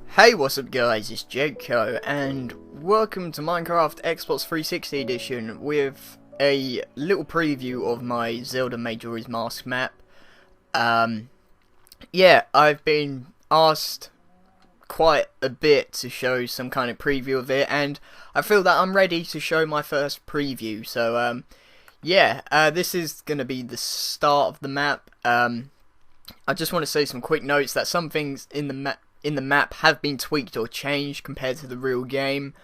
Hey, what's up guys, it's Jake Coe, and welcome to Minecraft Xbox 360 edition with a little preview of my Zelda Majora's Mask map. Yeah, I've been asked quite a bit to show some kind of preview of it, and I feel that I'm ready to show my first preview. So, this is going to be the start of the map. I just want to say some quick notes that some things in the map have been tweaked or changed compared to the real game,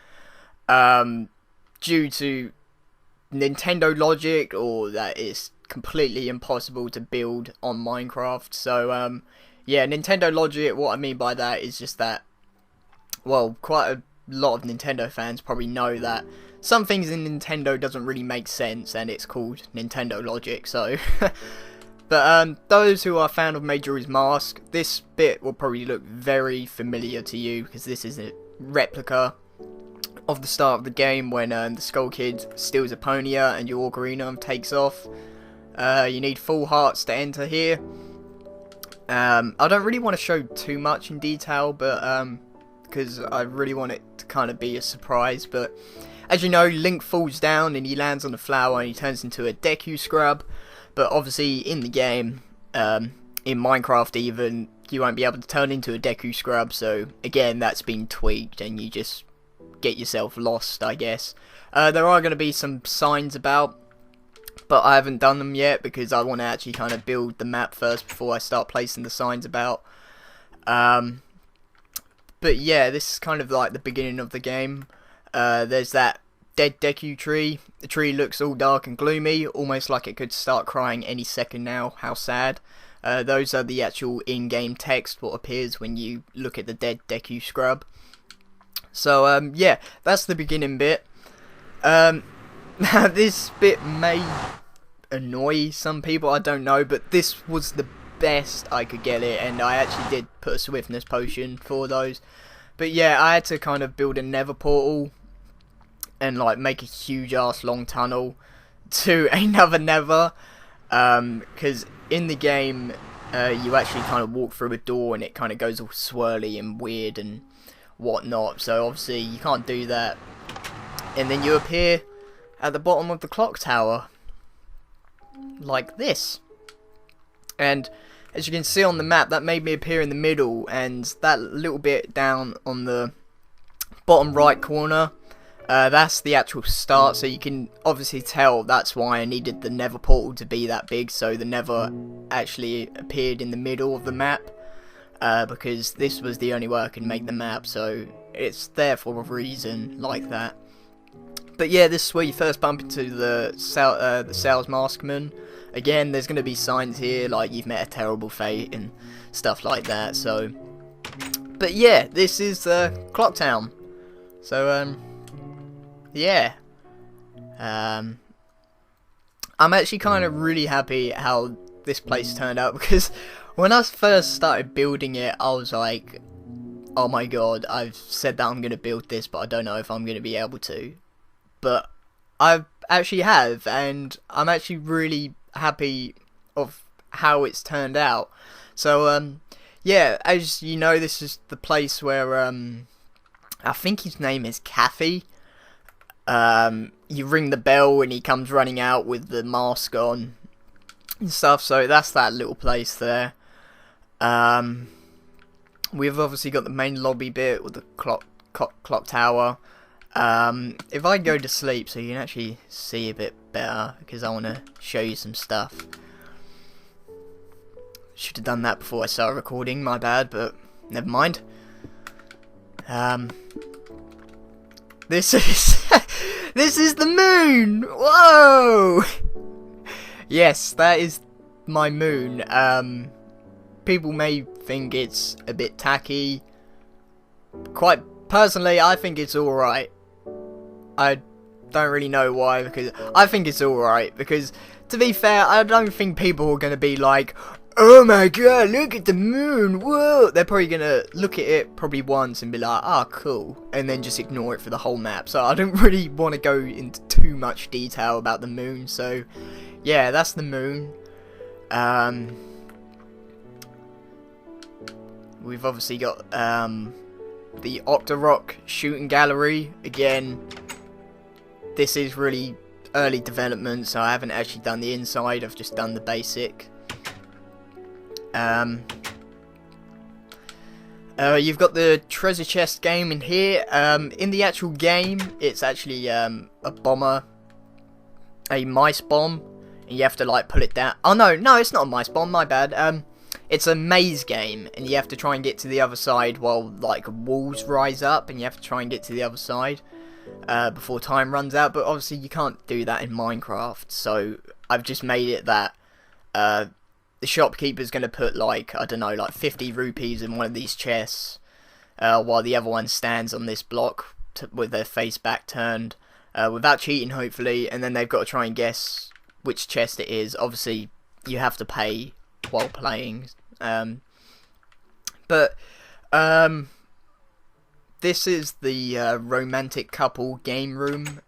due to Nintendo logic, or that it's completely impossible to build on Minecraft. So yeah, Nintendo logic, what I mean by that is just that, well, quite a lot of Nintendo fans probably know that some things in Nintendo doesn't really make sense, and it's called Nintendo logic. So but those who are a fan of Majora's Mask, this bit will probably look very familiar to you, because this is a replica of the start of the game when the Skull Kid steals a Ponia and your Ocarina and takes off. You need full hearts to enter here. I don't really want to show too much in detail, but because I really want it to kind of be a surprise. But as you know, Link falls down and he lands on the flower and he turns into a Deku Scrub. But obviously in the game, in Minecraft even, you won't be able to turn into a Deku Scrub. So again, that's been tweaked and you just get yourself lost, I guess. There are going to be some signs about, but I haven't done them yet because I want to actually kind of build the map first before I start placing the signs about. But yeah, this is kind of like the beginning of the game. There's that dead Deku tree. The tree looks all dark and gloomy, almost like it could start crying any second now. How sad. Those are the actual in-game text, what appears when you look at the dead Deku Scrub. So yeah, that's the beginning bit. Now this bit may annoy some people, I don't know, but this was the best I could get it, and I actually did put a swiftness potion for those. But yeah, I had to kind of build a nether portal and like make a huge ass long tunnel to another nether, because in the game you actually kind of walk through a door and it kind of goes all swirly and weird and whatnot, so obviously you can't do that. And then you appear at the bottom of the clock tower like this, and as you can see on the map, that made me appear in the middle, and that little bit down on the bottom right corner, that's the actual start. So you can obviously tell that's why I needed the nether portal to be that big, so the nether actually appeared in the middle of the map, because this was the only way I could make the map, so it's there for a reason like that. But yeah, this is where you first bump into the Sales Maskman. Again, there's going to be signs here like you've met a terrible fate and stuff like that. So, but yeah, this is Clock Town. So yeah, I'm actually kind of really happy how this place turned out, because when I first started building it, I was like, oh my god, I've said that I'm going to build this, but I don't know if I'm going to be able to. But I actually have, and I'm actually really happy of how it's turned out. So yeah, as you know, this is the place where I think his name is Kathy. You ring the bell and he comes running out with the mask on and stuff, so that's that little place there. We've obviously got the main lobby bit with the clock tower. If I go to sleep so you can actually see a bit better, because I want to show you some stuff. Should have done that before I started recording, my bad, but never mind. This is this is the moon. Whoa! Yes, that is my moon. People may think it's a bit tacky. Quite personally, I think it's alright. I don't really know why, because I think it's alright, because to be fair, I don't think people are going to be like, oh my god, look at the moon, whoa. They're probably going to look at it probably once and be like, ah, cool, and then just ignore it for the whole map. So I don't really want to go into too much detail about the moon. So yeah, that's the moon. we've obviously got the Octorok shooting gallery. Again, this is really early development, so I haven't actually done the inside, I've just done the basic. You've got the treasure chest game in here. In the actual game, it's actually a bomber, a mice bomb, and you have to like pull it down. Oh no, it's not a mice bomb, my bad. It's a maze game, and you have to try and get to the other side while like walls rise up, and you have to try and get to the other side before time runs out. But obviously you can't do that in Minecraft, so I've just made it that the shopkeeper's going to put like, I don't know, like 50 rupees in one of these chests, while the other one stands on this block with their face back turned, without cheating hopefully, and then they've got to try and guess which chest it is. Obviously you have to pay while playing, but this is the romantic couple game room.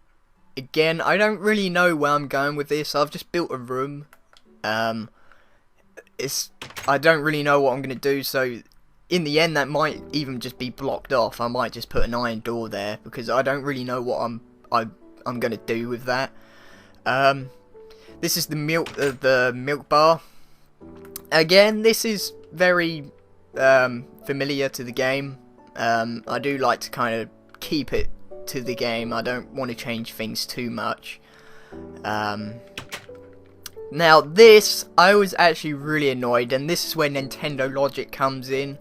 Again, I don't really know where I'm going with this. I've just built a room. I don't really know what I'm going to do, so in the end that might even just be blocked off. I might just put an iron door there, because I don't really know what I'm going to do with that. This is the milk bar. Again, this is very familiar to the game. I do like to kind of keep it to the game. I don't want to change things too much. Now this, I was actually really annoyed, and this is where Nintendo logic comes in.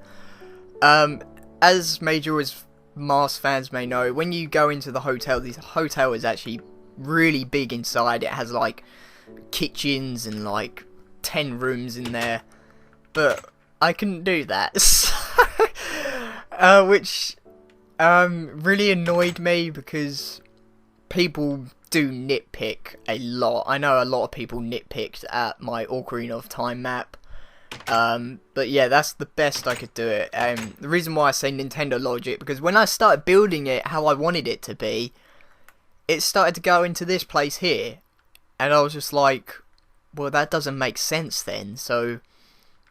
As Majora's Mask fans may know, when you go into the hotel is actually really big inside. It has like kitchens and like 10 rooms in there, but I couldn't do that. Which really annoyed me, because people do nitpick a lot. I know a lot of people nitpicked at my Ocarina of Time map, but yeah, that's the best I could do it. The reason why I say Nintendo logic, because when I started building it how I wanted it to be, it started to go into this place here, and I was just like, well, that doesn't make sense then. So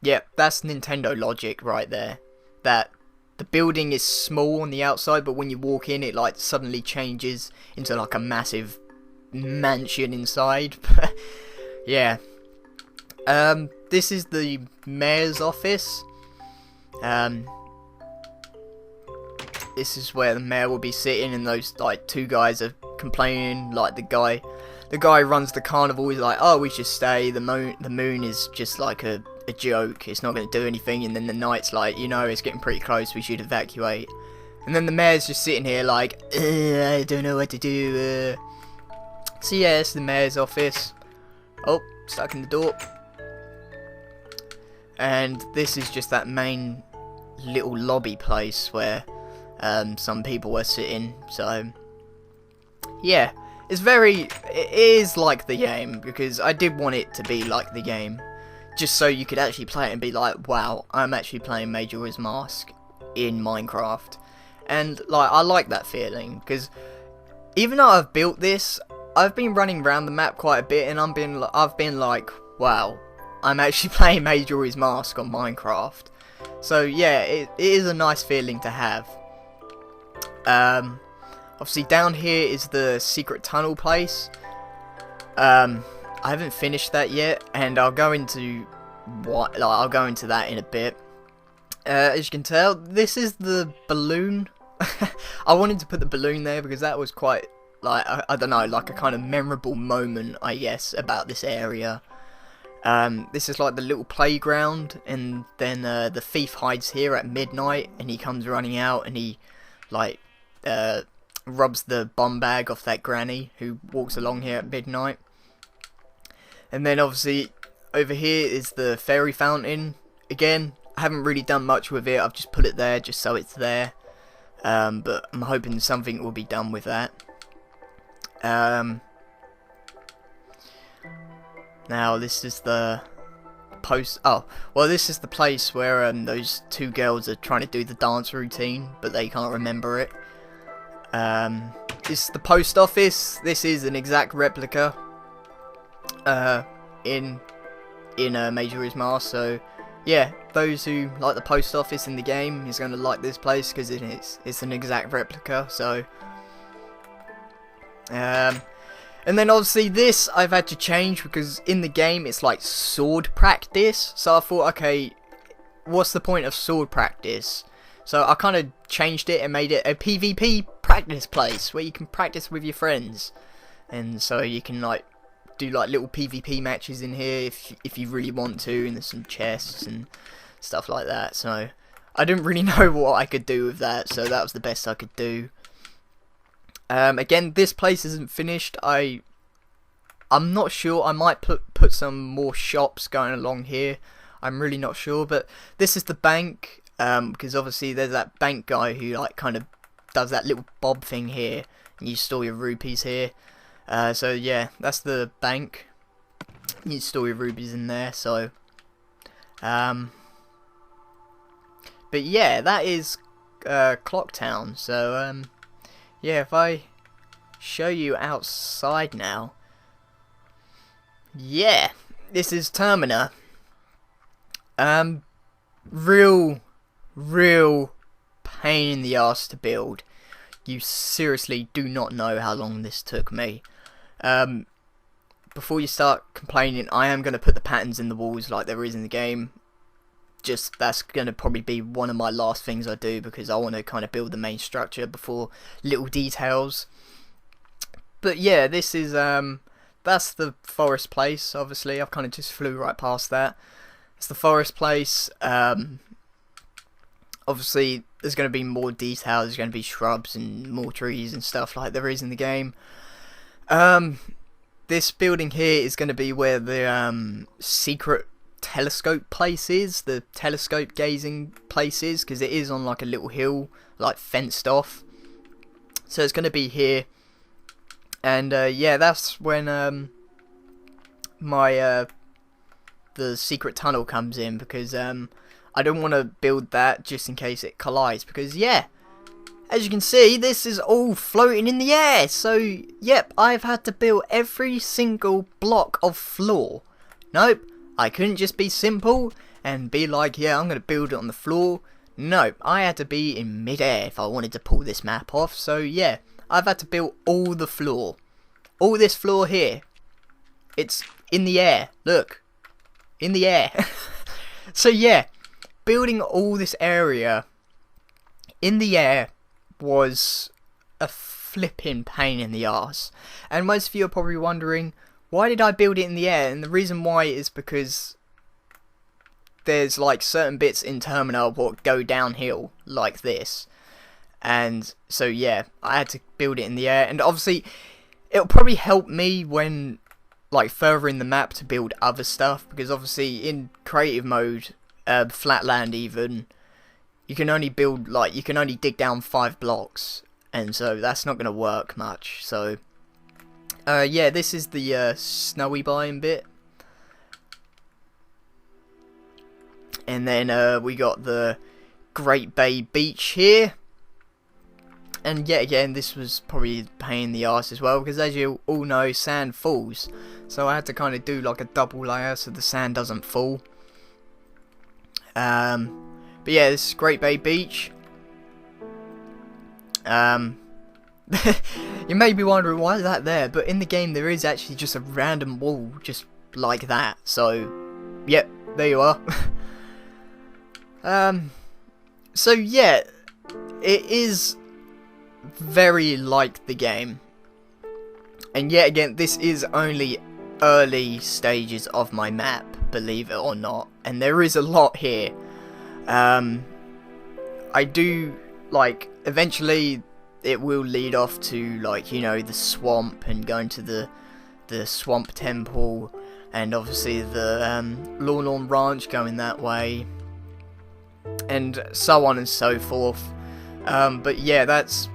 yeah, that's Nintendo logic right there, that the building is small on the outside, but when you walk in, it like suddenly changes into like a massive mansion inside. Yeah. This is the mayor's office. This is where the mayor will be sitting, and those like two guys are complaining. Like the guy who runs the carnival is like, oh, we should stay. The moon is just like a joke. It's not going to do anything. And then the knight's like, you know, it's getting pretty close. We should evacuate. And then the mayor's just sitting here like, I don't know what to do. So yeah, it's the mayor's office. Oh, stuck in the door. And this is just that main little lobby place where some people were sitting. So yeah, it is like the game, because I did want it to be like the game, just so you could actually play it and be like, wow, I'm actually playing Majora's Mask in Minecraft. And like, I like that feeling, because even though I've built this, I've been running around the map quite a bit, and I've been like, wow, I'm actually playing Majora's Mask on Minecraft. So yeah, it is a nice feeling to have. Obviously down here is the secret tunnel place. I haven't finished that yet, and I'll go into that in a bit. As you can tell, this is the balloon. I wanted to put the balloon there because that was quite, like, I don't know, like a kind of memorable moment, I guess, about this area. This is like the little playground, and then the thief hides here at midnight, and he comes running out, and he like robs the bomb bag off that granny who walks along here at midnight. And then obviously over here is the fairy fountain. Again, I haven't really done much with it. I've just put it there just so it's there. But I'm hoping something will be done with that. Now this is the this is the place where those two girls are trying to do the dance routine, but they can't remember it. This is the post office. This is an exact replica in Majora's Mask. So yeah, those who like the post office in the game is going to like this place because it's an exact replica. So, and then obviously this I've had to change because in the game it's like sword practice. So I thought, okay, what's the point of sword practice? So I kind of changed it and made it a PvP practice place where you can practice with your friends, and so you can like do like little PvP matches in here if you really want to, and there's some chests and stuff like that. So I didn't really know what I could do with that, so that was the best I could do. Again, this place isn't finished. I'm not sure. I might put some more shops going along here. I'm really not sure, but this is the bank. Because obviously there's that bank guy who like kind of does that little bob thing here, and you store your rupees here. So yeah, that's the bank. You store your rupees in there. So, but yeah, that is Clocktown. So yeah, if I show you outside now, yeah, this is Termina. Real pain in the ass to build. You seriously do not know how long this took me. Before you start complaining, I am going to put the patterns in the walls like there is in the game. Just that's going to probably be one of my last things I do, because I want to kind of build the main structure before little details. But yeah, this is that's the forest place. Obviously I've kind of just flew right past that. It's the forest place. Obviously, there's going to be more detail. There's going to be shrubs and more trees and stuff like there is in the game. This building here is going to be where the secret telescope place is. The telescope gazing place is, because it is on like a little hill, like fenced off. So it's going to be here. And yeah, that's when the secret tunnel comes in, because I don't want to build that just in case it collides, because yeah, as you can see, this is all floating in the air. So yep, I've had to build every single block of floor. Nope, I couldn't just be simple and be like, yeah, I'm going to build it on the floor. Nope, I had to be in mid-air if I wanted to pull this map off. So yeah, I've had to build all the floor. All this floor here, it's in the air. Look, in the air. So yeah, building all this area in the air was a flipping pain in the arse. And most of you are probably wondering, why did I build it in the air? And the reason why is because there's like certain bits in Terminal that go downhill like this. And so yeah, I had to build it in the air. And obviously it'll probably help me when like further in the map to build other stuff, because obviously in creative mode, Flatland even, you can only build like, you can only dig down 5 blocks, and so that's not going to work much. So yeah, this is the snowy biome bit, and then we got the Great Bay Beach here. And yet again, this was probably a pain in the arse as well, because as you all know, sand falls. So I had to kind of do like a double layer so the sand doesn't fall. But yeah, this is Great Bay Beach. You may be wondering why is that there, but in the game there is actually just a random wall just like that. So, yep, there you are. So yeah, it is very like the game, and yet again, this is only early stages of my map, believe it or not, and there is a lot here. I do, like, eventually it will lead off to, like, you know, the swamp and going to the swamp temple, and obviously the Lorelorn Ranch going that way, and so on and so forth. But yeah, that's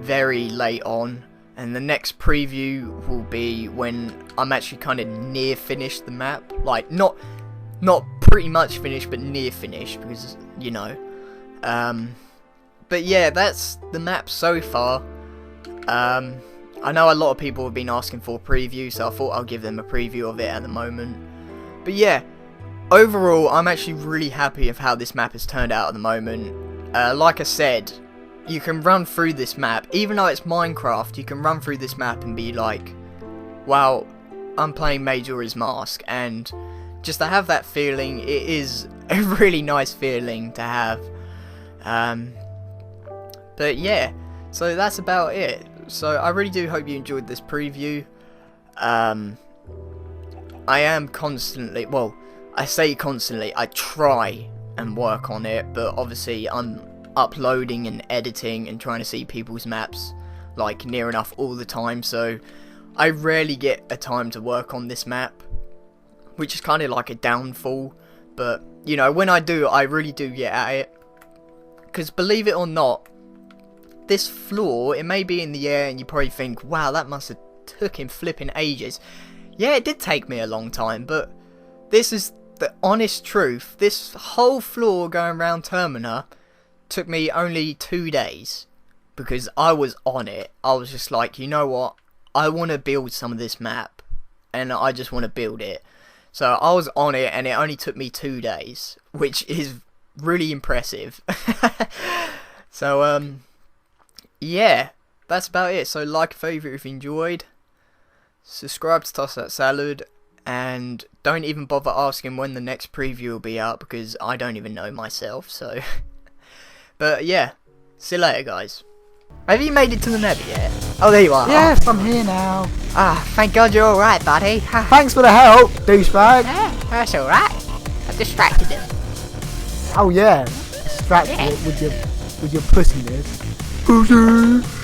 very late on, and the next preview will be when I'm actually kind of near finished the map, like not pretty much finished, but near finished, because you know. But yeah, that's the map so far. I know a lot of people have been asking for a preview, so I thought I'll give them a preview of it at the moment. But yeah, overall, I'm actually really happy of how this map has turned out at the moment. Like I said, you can run through this map, even though it's Minecraft, you can run through this map and be like, wow, I'm playing Majora's Mask, and just to have that feeling, it is a really nice feeling to have. But yeah, so that's about it. So I really do hope you enjoyed this preview. I am constantly, well, I say constantly, I try and work on it, but obviously I'm uploading and editing and trying to see people's maps like near enough all the time, so I rarely get a time to work on this map, which is kind of like a downfall. But you know, when I do, I really do get at it, because believe it or not, this floor, it may be in the air and you probably think, wow, that must have took him flipping ages. Yeah, it did take me a long time, but this is the honest truth. This whole floor going around Termina took me only 2 days, because I was on it. I was just like, you know what, I want to build some of this map, and I just want to build it. So I was on it, and it only took me 2 days, which is really impressive. So yeah, that's about it. So like, favourite if you enjoyed, subscribe to Toss That Salad, and don't even bother asking when the next preview will be out, because I don't even know myself. So but yeah, see you later, guys. Have you made it to the Nether yet? Oh, there you are. Yes, I'm here now. Ah, thank God you're alright, buddy. Thanks for the help, douchebag. Yeah, that's alright. I distracted him. Oh yeah, distracted Yeah. with your pussiness. Pussy.